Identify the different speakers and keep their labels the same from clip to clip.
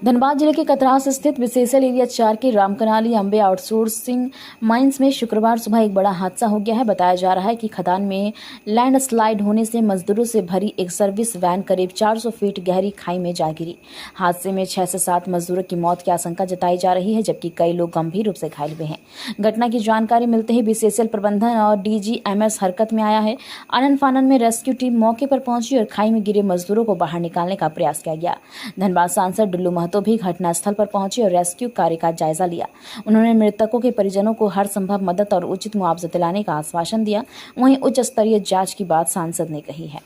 Speaker 1: धनबाद जिले के कतरास स्थित विशेषल एरिया 4 के रामकनाली अंबे आउटसोर्सिंग माइंस में शुक्रवार सुबह एक बड़ा हादसा हो गया है। बताया जा रहा है कि खदान में लैंडस्लाइड होने से मजदूरों से भरी एक सर्विस वैन करीब 400 फीट गहरी खाई में जा गिरी। हादसे में 6 से 7 मजदूरों की मौत की आशंका जताई जा रही है, जबकि कई लोग गंभीर रूप से घायल हुए हैं। घटना की जानकारी मिलते ही विशेषल प्रबंधन और DGMS हरकत में आया है। आनन फानन में रेस्क्यू टीम मौके पर पहुंची और खाई में गिरे मजदूरों को बाहर निकालने का प्रयास किया गया। धनबाद सांसद डुल्लू महतो भी घटनास्थल पर पहुंचे और रेस्क्यू कार्य का जायजा लिया। उन्होंने मृतकों के परिजनों को हर संभव मदद और उचित मुआवजा दिलाने का आश्वासन दिया। वहीं उच्च स्तरीय जांच की बात सांसद ने कही है।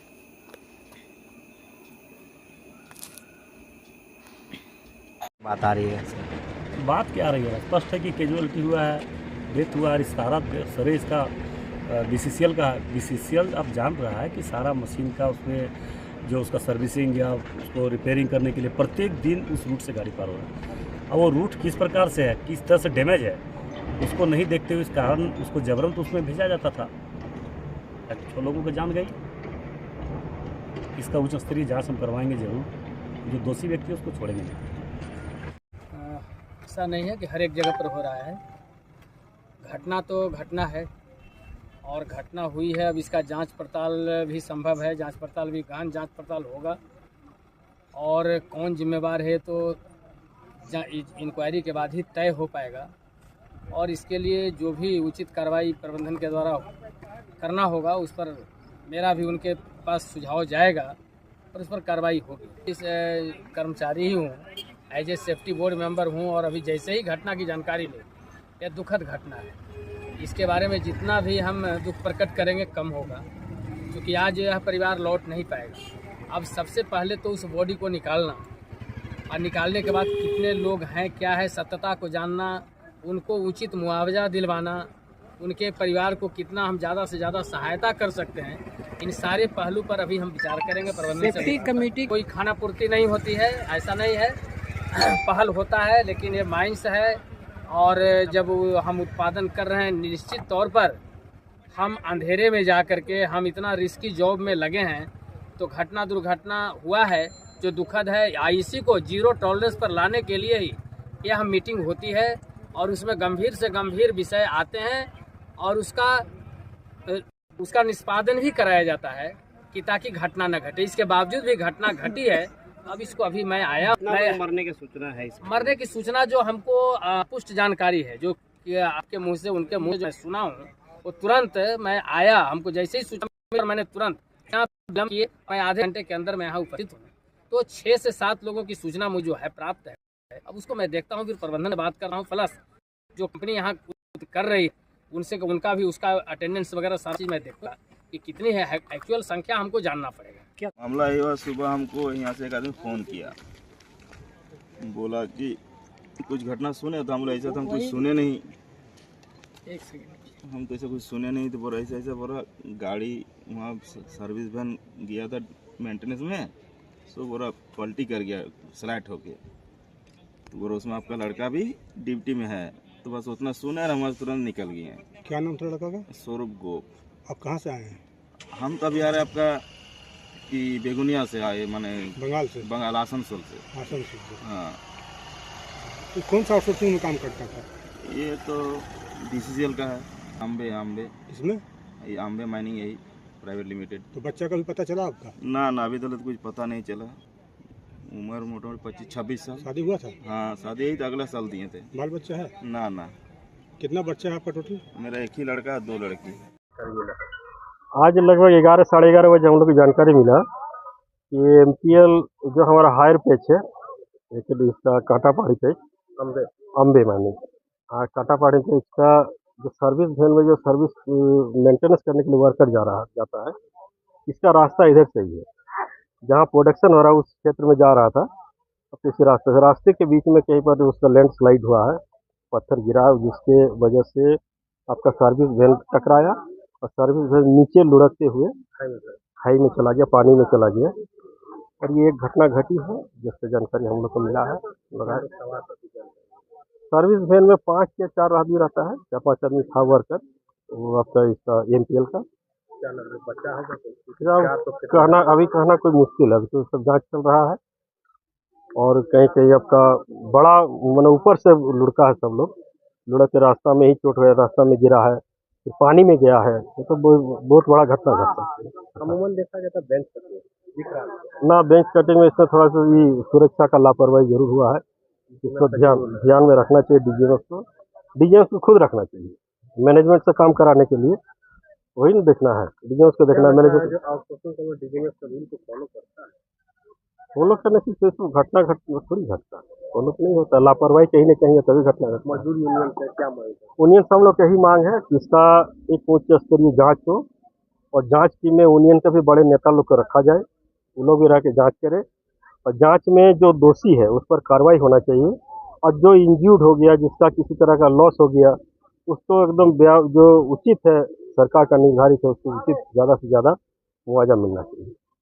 Speaker 2: बात आ रही है,
Speaker 3: बात क्या आ रही है? स्पष्ट है कि कैजुअलिटी हुआ है, डेथ हुआ है। सारा सरे इसका BCCL का BCCL अब जान रहा है कि सारा मशीन का उसमें जो उसका सर्विसिंग या उसको रिपेयरिंग करने के लिए प्रत्येक दिन उस रूट से गाड़ी पार हो रहा है। अब वो रूट किस प्रकार से है, किस तरह से डैमेज है, उसको नहीं देखते हुए इस कारण उसको जबरन तो उसमें भेजा जाता था। 6 लोगों की जान गई। इसका उच्च स्तरीय जाँच हम करवाएंगे जरूर। जो दोषी व्यक्ति है उसको छोड़ेंगे नहीं।
Speaker 4: ऐसा नहीं है कि हर एक जगह पर हो रहा है। घटना तो घटना है और घटना हुई है। अब इसका जांच पड़ताल भी संभव है, जांच पड़ताल भी गहन जांच पड़ताल होगा और कौन जिम्मेवार है तो इंक्वायरी के बाद ही तय हो पाएगा। और इसके लिए जो भी उचित कार्रवाई प्रबंधन के द्वारा करना होगा उस पर मेरा भी उनके पास सुझाव जाएगा और उस पर कार्रवाई होगी। इस कर्मचारी ही हूँ, as a safety board member हूँ और अभी जैसे ही घटना की जानकारी ले, यह दुखद घटना है। इसके बारे में जितना भी हम दुख प्रकट करेंगे कम होगा, क्योंकि आज यह परिवार लौट नहीं पाएगा। अब सबसे पहले तो उस बॉडी को निकालना और निकालने के बाद कितने लोग हैं, क्या है, सत्यता को जानना, उनको उचित मुआवजा दिलवाना, उनके परिवार को कितना हम ज़्यादा से ज़्यादा सहायता कर सकते हैं, इन सारे पहलू पर अभी हम विचार करेंगे। प्रबंधन सेफ्टी कमेटी कोई खाना पूर्ति नहीं होती है, ऐसा नहीं है। पहल होता है, लेकिन ये माइंस है और जब हम उत्पादन कर रहे हैं निश्चित तौर पर हम अंधेरे में जा कर के हम इतना रिस्की जॉब में लगे हैं तो घटना दुर्घटना हुआ है जो दुखद है। IEC को जीरो टॉलरेंस पर लाने के लिए ही यह मीटिंग होती है और उसमें गंभीर से गंभीर विषय आते हैं और उसका निष्पादन भी कराया जाता है कि ताकि घटना न घटे। इसके बावजूद भी घटना घटी है। अब इसको अभी मैं आया, मैं
Speaker 2: मरने की सूचना है,
Speaker 4: मरने की सूचना जो हमको पुष्ट जानकारी है, जो कि आपके मुंह से उनके मुंह से सुना हूँ, वो तुरंत मैं आया। हमको जैसे ही सूचना मैंने तुरंत यहाँ किए, मैं आधे घंटे के अंदर मैं यहाँ उपस्थित हूँ। तो 6 से 7 लोगों की सूचना मुझे जो है प्राप्त है। अब उसको मैं देखता हूँ, फिर प्रबंधन से बात कर रहा हूँ, प्लस जो कंपनी यहाँ कर रही है उनसे उनका भी उसका अटेंडेंस वगैरह सारी चीज़ मैं देखूँगा कि कितनी है एक्चुअल संख्या हमको जानना पड़ेगा। क्या
Speaker 5: मामला ये हुआ, सुबह हमको यहाँ से एक आदमी फ़ोन किया, बोला कि कुछ घटना सुने, तो हम लोग ऐसा तो हम कुछ सुने नहीं।
Speaker 4: एक सेकंड,
Speaker 5: हम तो ऐसा कुछ सुने नहीं, तो बोला ऐसा बोला गाड़ी वहाँ सर्विस वैन गया था मेंटेनेंस में, सो बोला पलटी कर गया स्लाइड होके। तो बोला उसमें आपका लड़का भी ड्यूटी में है। तो बस उतना सुने और हमारे तुरंत निकल गए हैं।
Speaker 6: क्या नाम था लड़का का?
Speaker 5: सौरभ गोप।
Speaker 6: आप कहाँ से आए हैं?
Speaker 5: हम तो अभी आ रहे आपका कि बेगुनिया से आए, माने
Speaker 6: बंगाल से?
Speaker 5: बंगाल आसनसोल से।
Speaker 6: आसनसोल से।
Speaker 5: हाँ।
Speaker 6: तो कौन सा आउटसोर्सिंग में काम करता था?
Speaker 5: ये तो BCCL का है, आम्बे
Speaker 6: इसमें
Speaker 5: ये आम्बे माइनिंग, यही प्राइवेट लिमिटेड।
Speaker 6: तो बच्चा का भी पता चला आपका?
Speaker 5: ना अभी तक तो कुछ पता नहीं चला। उम्र मोटामोटी 25-26 साल।
Speaker 6: शादी हुआ था?
Speaker 5: हाँ, शादी यही तो अगला साल दिए थे।
Speaker 6: बाल बच्चा है?
Speaker 5: ना।
Speaker 6: कितना बच्चा है आपका टोटल?
Speaker 5: मेरा एक ही लड़का, 2 लड़की।
Speaker 7: आज लगभग 11 साढ़े 11 बजे हम लोग को जानकारी मिला कि MPL जो हमारा हायर पेच है, एक्चुअली इसका कांटापाड़ी पेच अम्बे मानी, कांटापाड़ी पेच का जो सर्विस वैन में जो सर्विस मेंटेनेंस करने के लिए वर्कर जाता है, इसका रास्ता इधर से ही है। जहाँ प्रोडक्शन हो रहा है उस क्षेत्र में जा रहा था। अब इसी रास्ते के बीच में कहीं पर उसका लैंडस्लाइड हुआ है, पत्थर गिरा, जिसके वजह से आपका सर्विस वैन टकराया और सर्विस वैन नीचे लुढ़कते हुए खाई में चला गया, पानी में चला गया। और ये एक घटना घटी है जिससे जानकारी हम लोग को मिला है। सर्विस वैन में 5 या 4 आदमी रहता है, 4-5 आदमी था वर्कर, वो आपका इसका MPL का। कहना कोई मुश्किल है, अभी तो सब जांच चल रहा है। और कहीं कहीं आपका बड़ा मतलब ऊपर से लुढ़का है सब लोग, लुढ़क के रास्ता में ही चोट हुआ, रास्ता में गिरा है, फिर पानी में गया है, ये तो बहुत बड़ा घटना घट सकती है।
Speaker 2: अमूमन देखा जाता है बेंच कटिंग दिख रहा है।
Speaker 7: ना बेंच कटिंग में इसमें थोड़ा सा ये सुरक्षा का लापरवाही जरूर हुआ है, इसको ध्यान में रखना चाहिए डीजीएमएस को खुद रखना चाहिए, मैनेजमेंट से काम कराने के लिए वही नहीं देखना है, डीजीएमएस को देखना है, मैनेजमेंट
Speaker 2: जो आउटसोर्सिंग का वो डीजीएमएस का रूल को फॉलो करता है।
Speaker 7: फॉलो करने से तो घटना थोड़ी घटता है, फॉलो तो नहीं होता, लापरवाही कहीं ना कहीं है तभी घटना घटता है।
Speaker 2: मजदूर यूनियन से क्या मांग है?
Speaker 7: यूनियन से हम लोग यही मांग है कि इसका एक उच्च स्तरीय जांच हो और जांच टीम में यूनियन के भी बड़े नेता लोग को रखा जाए, वो लोग भी रह के जाँच करें और जांच में जो दोषी है उस पर कार्रवाई होना चाहिए, और जो इंज्यूर्ड हो गया, जिसका किसी तरह का लॉस हो गया, उसको एकदम जो उचित है सरकार का निर्धारित है उसको उचित ज़्यादा से ज़्यादा मुआवजा मिलना चाहिए।